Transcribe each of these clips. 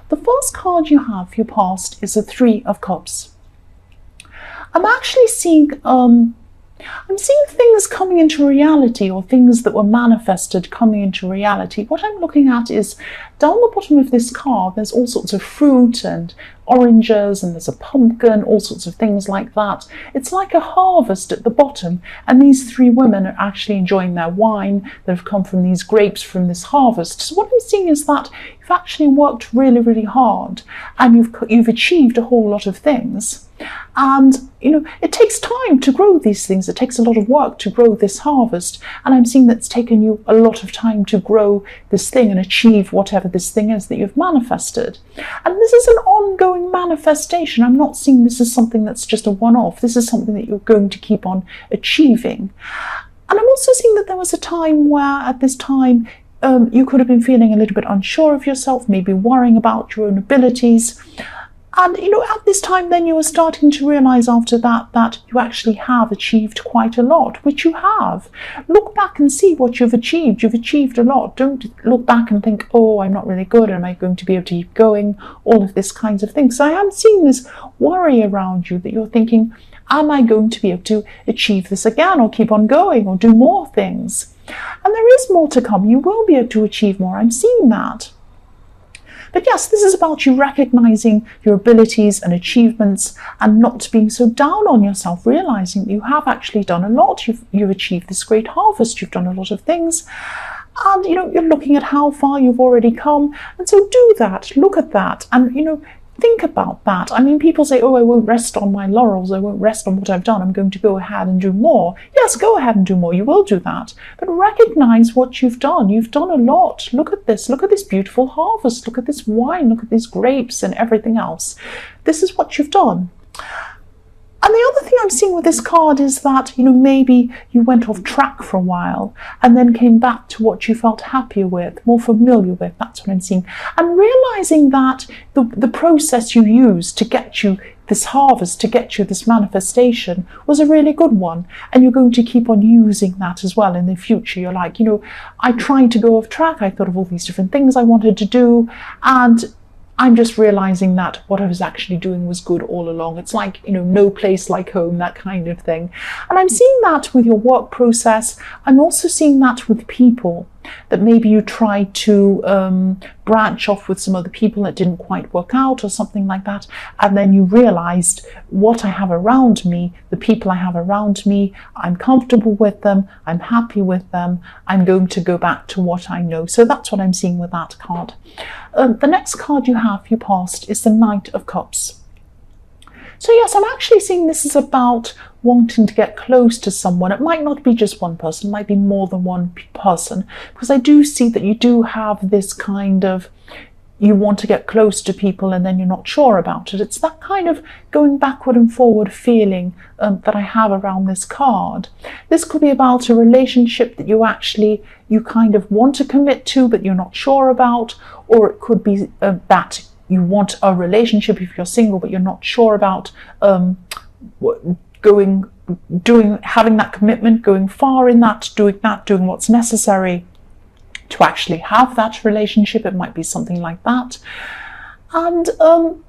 The first card you have for your past is the Three of Cups. I'm actually seeing things coming into reality, or things that were manifested coming into reality. What I'm looking at is down the bottom of this card, there's all sorts of fruit and oranges, and there's a pumpkin, all sorts of things like that. It's like a harvest at the bottom, and these three women are actually enjoying their wine that have come from these grapes from this harvest. So what I'm seeing is that you've actually worked really, really hard, and you've achieved a whole lot of things. And it takes time to grow these things. It takes a lot of work to grow this harvest, and I'm seeing that it's taken you a lot of time to grow this thing and achieve whatever this thing is that you've manifested. And this is an ongoing manifestation. I'm not seeing this as something that's just a one-off. This is something that you're going to keep on achieving. And I'm also seeing that there was a time where, at this time, you could have been feeling a little bit unsure of yourself, maybe worrying about your own abilities. And, at this time, then you were starting to realize after that you actually have achieved quite a lot, which you have. Look back and see what you've achieved. You've achieved a lot. Don't look back and think, oh, I'm not really good. Am I going to be able to keep going? All of this kinds of things. So I am seeing this worry around you that you're thinking, am I going to be able to achieve this again, or keep on going, or do more things? And there is more to come. You will be able to achieve more. I'm seeing that. But yes, this is about you recognizing your abilities and achievements and not being so down on yourself, realizing that you have actually done a lot. You've achieved this great harvest. You've done a lot of things. And, you're looking at how far you've already come. And so do that. Look at that. And, think about that. I mean, people say, oh, I won't rest on my laurels. I won't rest on what I've done. I'm going to go ahead and do more. Yes, go ahead and do more. You will do that. But recognize what you've done. You've done a lot. Look at this. Look at this beautiful harvest. Look at this wine. Look at these grapes and everything else. This is what you've done. And the other thing I'm seeing with this card is that, maybe you went off track for a while and then came back to what you felt happier with, more familiar with. That's what I'm seeing. And realizing that the process you used to get you this harvest, to get you this manifestation, was a really good one. And you're going to keep on using that as well in the future. You're like, I tried to go off track. I thought of all these different things I wanted to do, and I'm just realizing that what I was actually doing was good all along. It's like, no place like home, that kind of thing. And I'm seeing that with your work process. I'm also seeing that with people, that maybe you tried to branch off with some other people that didn't quite work out or something like that. And then you realized, what I have around me, the people I have around me, I'm comfortable with them, I'm happy with them, I'm going to go back to what I know. So that's what I'm seeing with that card. The next card you have for your past is the Knight of Cups. So yes, I'm actually seeing this is about wanting to get close to someone. It might not be just one person, it might be more than one person, because I do see that you do have this kind of, you want to get close to people and then you're not sure about it. It's that kind of going backward and forward feeling that I have around this card. This could be about a relationship that you kind of want to commit to, but you're not sure about, or it could be that you want a relationship if you're single, but you're not sure about having that commitment, going far in that, doing what's necessary to actually have that relationship. It might be something like that. And or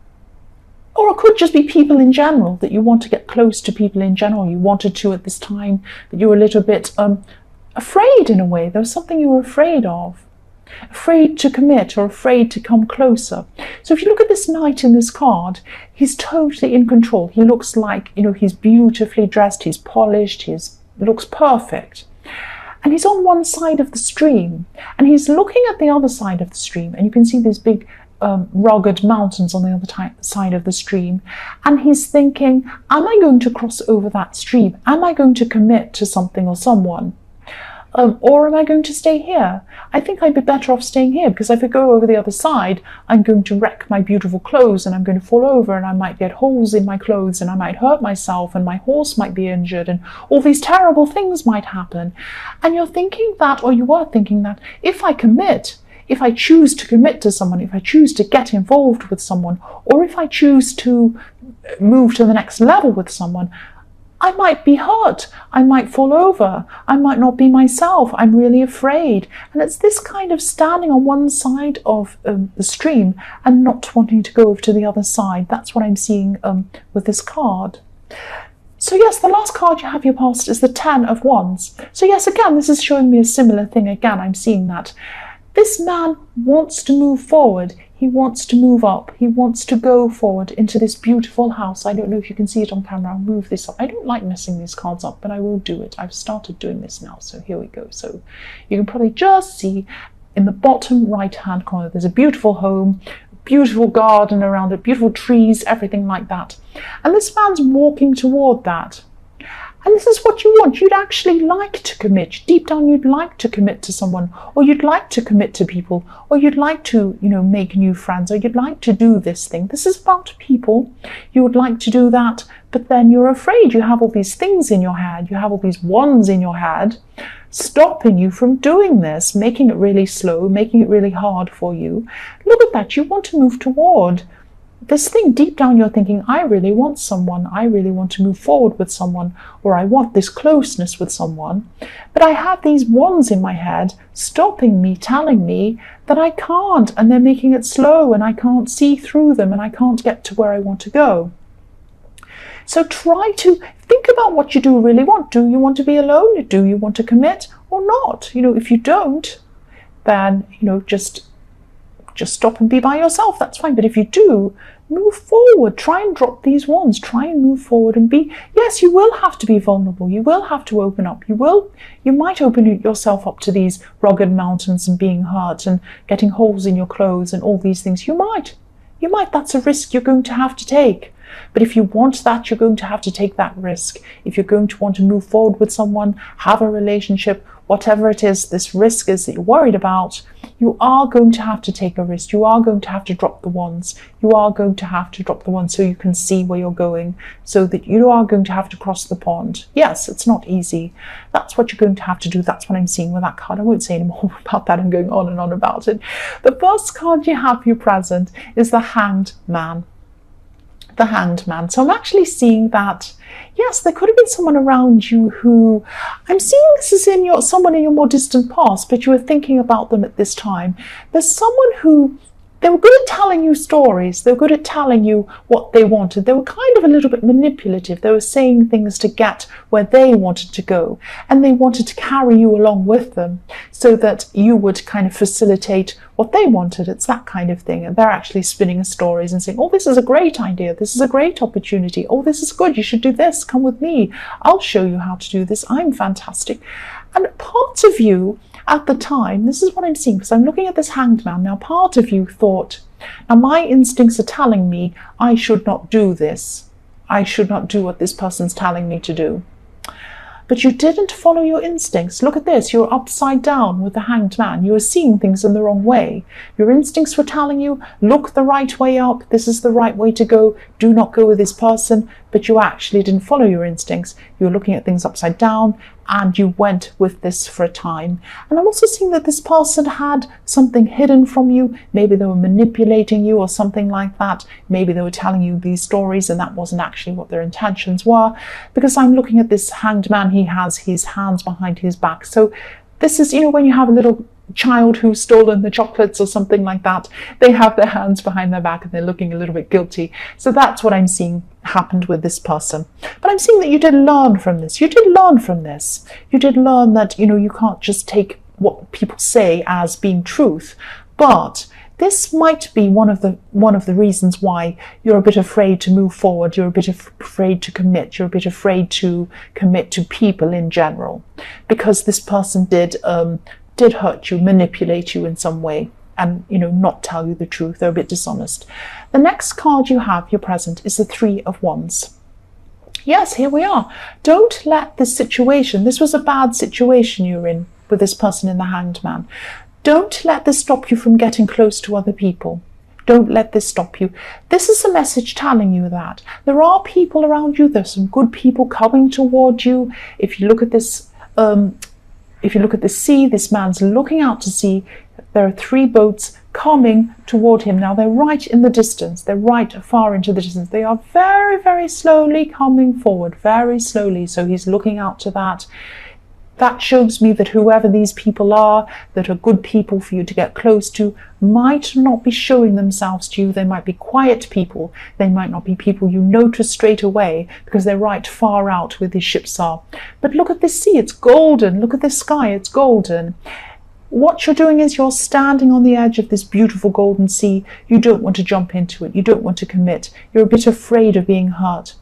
it could just be people in general, that you want to get close to people in general. You wanted to at this time, but you were a little bit afraid in a way. There was something you were afraid of. Afraid to commit, or afraid to come closer. So if you look at this knight in this card, he's totally in control. He looks like, he's beautifully dressed, he's polished, looks perfect. And he's on one side of the stream, and he's looking at the other side of the stream, and you can see these big rugged mountains on the other side of the stream. And he's thinking, am I going to cross over that stream? Am I going to commit to something or someone? Or am I going to stay here? I think I'd be better off staying here, because if I go over the other side, I'm going to wreck my beautiful clothes, and I'm going to fall over, and I might get holes in my clothes, and I might hurt myself, and my horse might be injured, and all these terrible things might happen. And you're thinking that, or you were thinking that, if I commit, if I choose to commit to someone, if I choose to get involved with someone, or if I choose to move to the next level with someone, I might be hurt, I might fall over, I might not be myself, I'm really afraid. And it's this kind of standing on one side of the stream and not wanting to go over to the other side. That's what I'm seeing with this card. So yes, the last card you have your past is the 10 of Wands. So yes, again, this is showing me a similar thing. Again, I'm seeing that this man wants to move forward. He wants to move up. He wants to go forward into this beautiful house. I don't know if you can see it on camera. I'll move this up. I don't like messing these cards up, but I will do it. I've started doing this now, so here we go. So you can probably just see in the bottom right-hand corner, there's a beautiful home, beautiful garden around it, beautiful trees, everything like that. And this man's walking toward that. And this is what you want. You'd actually like to commit. Deep down, you'd like to commit to someone, or you'd like to commit to people, or you'd like to, make new friends, or you'd like to do this thing. This is about people. You would like to do that, but then you're afraid. You have all these things in your head. You have all these wands in your head stopping you from doing this, making it really slow, making it really hard for you. Look at that. You want to move toward this thing. Deep down you're thinking, I really want someone, I really want to move forward with someone, or I want this closeness with someone, but I have these wands in my head stopping me, telling me that I can't, and they're making it slow, and I can't see through them, and I can't get to where I want to go. So try to think about what you do really want. Do you want to be alone? Do you want to commit or not? If you don't, then just stop and be by yourself. That's fine. But if you do, move forward. Try and drop these wands. Try and move forward and be. Yes, you will have to be vulnerable. You will have to open up. You might open yourself up to these rugged mountains and being hurt and getting holes in your clothes and all these things. You might. That's a risk you're going to have to take. But if you want that, you're going to have to take that risk. If you're going to want to move forward with someone, have a relationship, whatever it is, this risk is that you're worried about, you are going to have to take a risk. You are going to have to drop the wands. You are going to have to drop the wands so you can see where you're going, so that you are going to have to cross the pond. Yes, it's not easy. That's what you're going to have to do. That's what I'm seeing with that card. I won't say any more about that. I'm going on and on about it. The first card you have for your present is the Hanged Man. The Hanged Man. So I'm actually seeing that, yes, there could have been someone around you who, I'm seeing this is someone in your more distant past, but you were thinking about them at this time. There's someone who, they were good at telling you stories. They were good at telling you what they wanted. They were kind of a little bit manipulative. They were saying things to get where they wanted to go. And they wanted to carry you along with them so that you would kind of facilitate what they wanted. It's that kind of thing. And they're actually spinning stories and saying, oh, this is a great idea. This is a great opportunity. Oh, this is good. You should do this. Come with me. I'll show you how to do this. I'm fantastic. And part of you at the time, this is what I'm seeing, because I'm looking at this Hanged Man. Now, part of you thought, now my instincts are telling me I should not do this. I should not do what this person's telling me to do. But you didn't follow your instincts. Look at this. You're upside down with the Hanged Man. You were seeing things in the wrong way. Your instincts were telling you, look the right way up. This is the right way to go. Do not go with this person. But you actually didn't follow your instincts. You were looking at things upside down, and you went with this for a time. And I'm also seeing that this person had something hidden from you. Maybe they were manipulating you or something like that. Maybe they were telling you these stories and that wasn't actually what their intentions were. Because I'm looking at this Hanged Man, he has his hands behind his back. So this is, when you have a little child who's stolen the chocolates or something like that, they have their hands behind their back and they're looking a little bit guilty. So that's what I'm seeing happened with this person. But I'm seeing that you did learn from this. You did learn from this. You did learn that, you can't just take what people say as being truth. But this might be one of the reasons why you're a bit afraid to move forward. You're a bit afraid to commit. You're a bit afraid to commit to people in general, because this person did hurt you, manipulate you in some way, and not tell you the truth. They're a bit dishonest. The next card you have, your present, is the Three of Wands. Yes, here we are. Don't let this situation, this was a bad situation you're in with this person in the Hanged Man. Don't let this stop you from getting close to other people. Don't let this stop you. This is a message telling you that there are people around you. There's some good people coming toward you. If you look at this, sea, this man's looking out to sea. there are 3 boats coming toward him. Now they're right in the distance. They're right far into the distance. They are very, very slowly coming forward, very slowly. So he's looking out to that. That shows me that whoever these people are, that are good people for you to get close to, might not be showing themselves to you. They might be quiet people. They might not be people you notice straight away because they're right far out where these ships are. But look at this sea, it's golden. Look at this sky, it's golden. What you're doing is you're standing on the edge of this beautiful golden sea. You don't want to jump into it. You don't want to commit. You're a bit afraid of being hurt.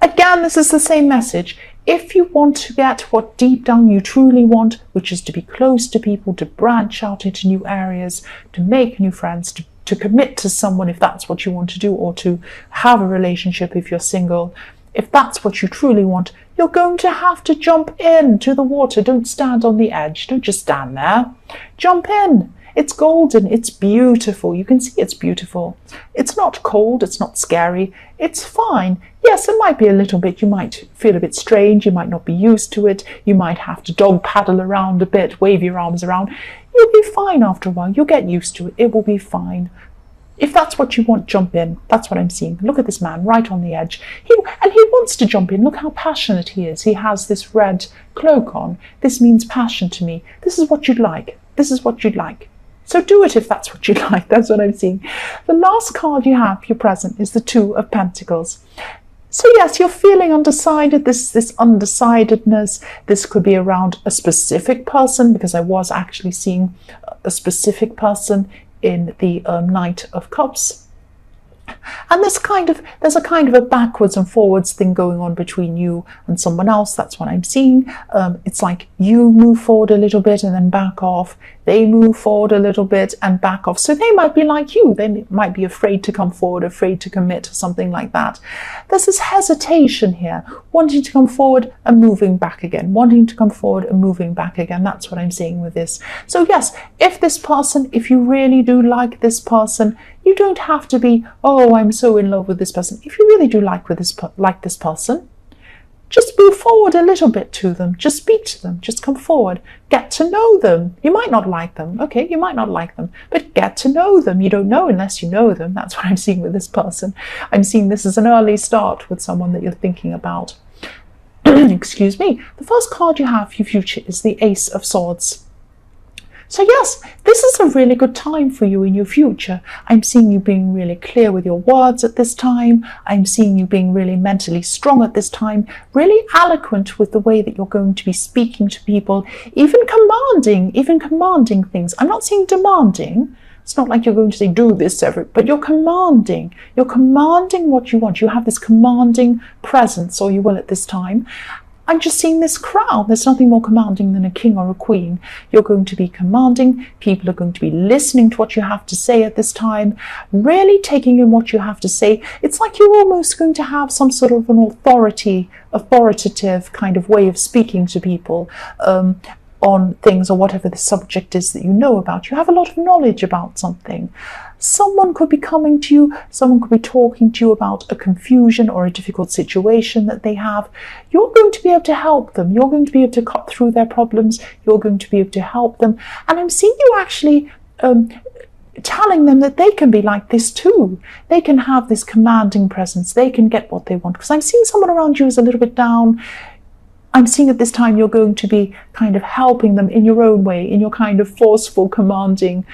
Again, this is the same message. If you want to get what deep down you truly want, which is to be close to people, to branch out into new areas, to make new friends, to commit to someone if that's what you want to do, or to have a relationship if you're single, if that's what you truly want, you're going to have to jump into the water. Don't stand on the edge. Don't just stand there. Jump in. It's golden. It's beautiful. You can see it's beautiful. It's not cold. It's not scary. It's fine. Yes, it might be a little bit. You might feel a bit strange. You might not be used to it. You might have to dog paddle around a bit, wave your arms around. You'll be fine after a while. You'll get used to it. It will be fine. If that's what you want, jump in. That's what I'm seeing. Look at this man right on the edge. He wants to jump in. Look how passionate he is. He has this red cloak on. This means passion to me. This is what you'd like. This is what you'd like. So do it if that's what you'd like. That's what I'm seeing. The last card you have, your present, is the 2 of Pentacles. So yes, you're feeling undecided, this undecidedness. This could be around a specific person, because I was actually seeing a specific person in the Knight of Cups. And there's a kind of a backwards and forwards thing going on between you and someone else. That's what I'm seeing. It's like you move forward a little bit and then back off. They move forward a little bit and back off. So they might be like you. They might be afraid to come forward, afraid to commit to something like that. There's this hesitation here, wanting to come forward and moving back again, wanting to come forward and moving back again. That's what I'm seeing with this. So yes, if you really do like this person, you don't have to be, oh, I'm so in love with this person. If you really do like this person, just move forward a little bit to them. Just speak to them. Just come forward. Get to know them. You might not like them. Okay, you might not like them, but get to know them. You don't know unless you know them. That's what I'm seeing with this person. I'm seeing this as an early start with someone that you're thinking about. Excuse me. The first card you have for your future is the Ace of Swords. So yes, this is a really good time for you in your future. I'm seeing you being really clear with your words at this time. I'm seeing you being really mentally strong at this time, really eloquent with the way that you're going to be speaking to people, even commanding things. I'm not saying demanding. It's not like you're going to say, do this, but you're commanding. You're commanding what you want. You have this commanding presence, or you will at this time. I'm just seeing this crown. There's nothing more commanding than a king or a queen. You're going to be commanding. People are going to be listening to what you have to say at this time, really taking in what you have to say. It's like you're almost going to have some sort of an authoritative kind of way of speaking to people on things, or whatever the subject is that you know about. You have a lot of knowledge about something. Someone could be coming to you, someone could be talking to you about a confusion or a difficult situation that they have. You're going to be able to help them. You're going to be able to cut through their problems. You're going to be able to help them. And I'm seeing you actually telling them that they can be like this too. They can have this commanding presence. They can get what they want. Because I'm seeing someone around you is a little bit down. I'm seeing at this time you're going to be kind of helping them in your own way, in your kind of forceful, commanding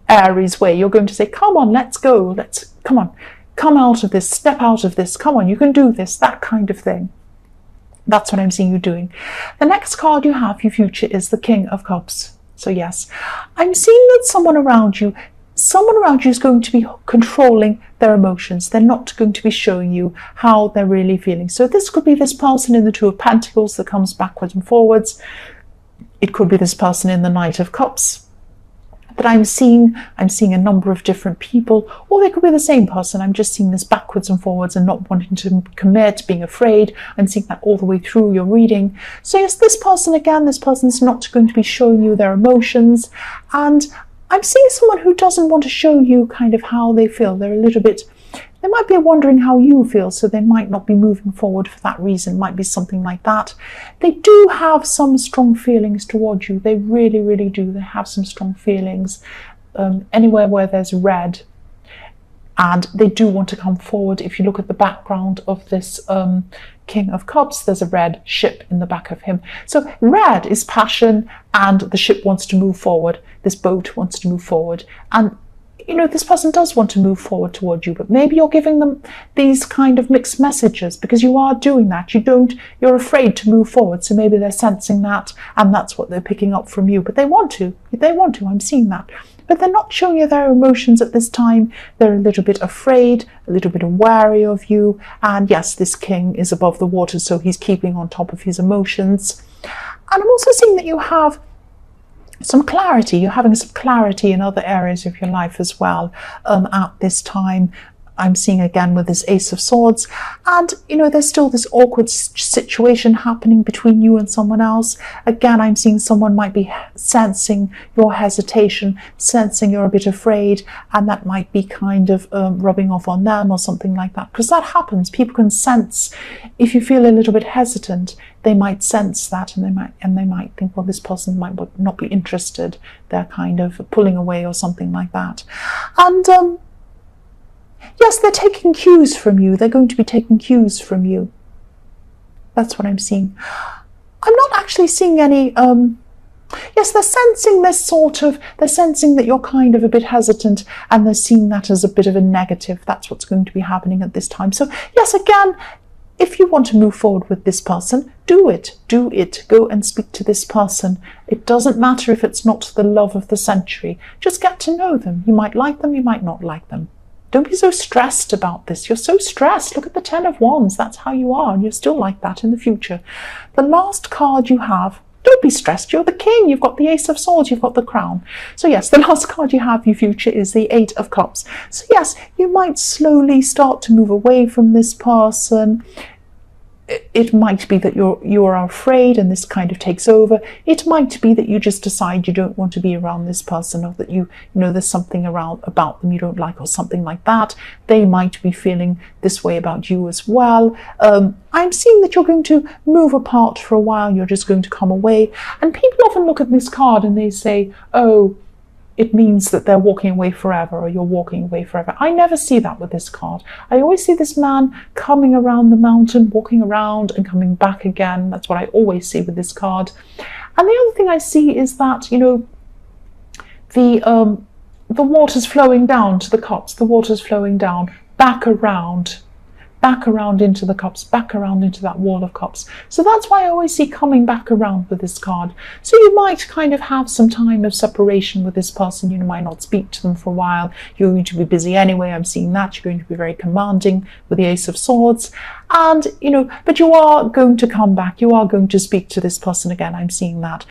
Aries way. You're going to say, come on, let's go. Come out of this, step out of this. Come on, you can do this, that kind of thing. That's what I'm seeing you doing. The next card you have for your future is the King of Cups. So yes, I'm seeing that someone around you is going to be controlling their emotions. They're not going to be showing you how they're really feeling. So this could be this person in the Two of Pentacles that comes backwards and forwards. It could be this person in the Knight of Cups. But I'm seeing a number of different people, or they could be the same person. I'm just seeing this backwards and forwards and not wanting to commit, being afraid. I'm seeing that all the way through your reading. So yes, this person's not going to be showing you their emotions. And I'm seeing someone who doesn't want to show you kind of how they feel. They're a little bit They might be wondering how you feel, so they might not be moving forward for that reason. Might be something like that. They do have some strong feelings towards you. They really, really do. They have some strong feelings. Anywhere where there's red, and they do want to come forward. If you look at the background of this King of Cups, there's a red ship in the back of him. So red is passion, and the ship wants to move forward. This boat wants to move forward. And this person does want to move forward towards you, but maybe you're giving them these kind of mixed messages, because you are doing that. You're afraid to move forward. So maybe they're sensing that, and that's what they're picking up from you. But they want to, I'm seeing that. But they're not showing you their emotions at this time. They're a little bit afraid, a little bit wary of you. And yes, this king is above the water, so he's keeping on top of his emotions. And I'm also seeing that you have some clarity. You're having some clarity in other areas of your life as well at this time. I'm seeing again with this Ace of Swords, and there's still this awkward situation happening between you and someone else. Again, I'm seeing someone might be sensing your hesitation, sensing you're a bit afraid, and that might be kind of rubbing off on them or something like that, because that happens. People can sense if you feel a little bit hesitant. They might sense that, and they might think, well, this person might not be interested. They're kind of pulling away or something like that. And yes, they're taking cues from you. They're going to be taking cues from you. That's what I'm seeing. I'm not actually seeing any, yes, they're sensing they're sensing that you're kind of a bit hesitant, and they're seeing that as a bit of a negative. That's what's going to be happening at this time. So yes, again, if you want to move forward with this person, do it. Go and speak to this person. It doesn't matter if it's not the love of the century. Just get to know them. You might like them, you might not like them. Don't be so stressed about this. You're so stressed. Look at the 10 of Wands. That's how you are, and you're still like that in the future. The last card you have, don't be stressed. You're the king. You've got the Ace of Swords. You've got the crown. So yes, the last card you have, your future, is the 8 of Cups. So yes, you might slowly start to move away from this person. It might be that you are afraid and this kind of takes over. It might be that you just decide you don't want to be around this person, or that there's something about them you don't like, or something like that. They might be feeling this way about you as well. I'm seeing that you're going to move apart for a while. You're just going to come away. And people often look at this card and they say, oh, it means that they're walking away forever, or you're walking away forever. I never see that with this card. I always see this man coming around the mountain, walking around and coming back again. That's what I always see with this card. And the other thing I see is that, the water's flowing down to the cups. The water's flowing down, back around into the cups, back around into that wall of cups. So that's why I always see coming back around with this card. So you might kind of have some time of separation with this person. You might not speak to them for a while. You're going to be busy anyway. I'm seeing that. You're going to be very commanding with the Ace of Swords. And, but you are going to come back. You are going to speak to this person again. I'm seeing that.